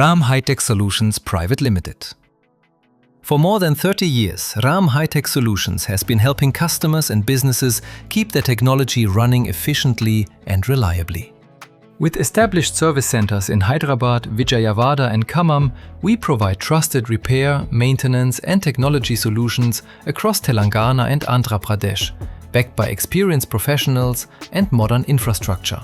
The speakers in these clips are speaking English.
Hi-Tech Solutions Pvt. For more than 30 years, Hi-Tech Solutions has been helping customers and businesses keep their technology running efficiently and reliably. With established service centers in Hyderabad, Vijayawada and Khammam, we provide trusted repair, maintenance and technology solutions across Telangana and Andhra Pradesh, backed by experienced professionals and modern infrastructure.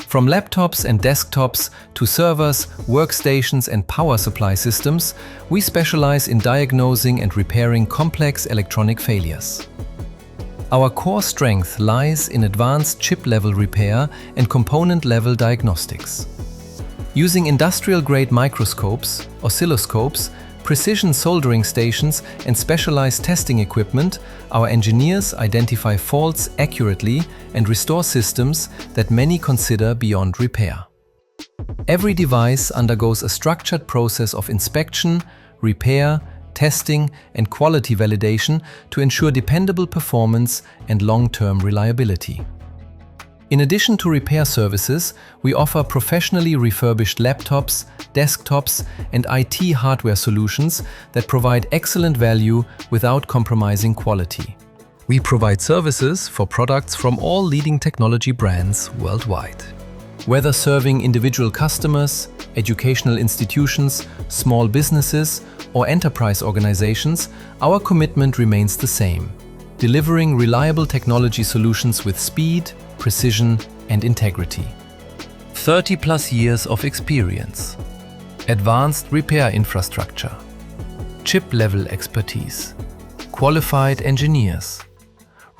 From laptops and desktops to servers, workstations and power supply systems, we specialize in diagnosing and repairing complex electronic failures. Our core strength lies in advanced chip-level repair and component-level diagnostics. Using industrial-grade microscopes, oscilloscopes, precision soldering stations and specialized testing equipment, our engineers identify faults accurately and restore systems that many consider beyond repair. Every device undergoes a structured process of inspection, repair, testing and quality validation to ensure dependable performance and long-term reliability. In addition to repair services, we offer professionally refurbished laptops, desktops, and IT hardware solutions that provide excellent value without compromising quality. We provide services for products from all leading technology brands worldwide. Whether serving individual customers, educational institutions, small businesses, or enterprise organizations, our commitment remains the same: delivering reliable technology solutions with speed, precision and integrity. 30+ years of experience, advanced repair infrastructure, chip-level expertise, qualified engineers,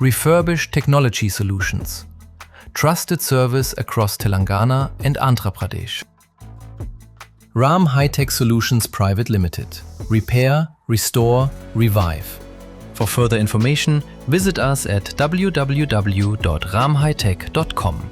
refurbished technology solutions, trusted service across Telangana and Andhra Pradesh. Hi-Tech Solutions Pvt. Repair, restore, revive. For further information, visit us at www.ramhitech.com.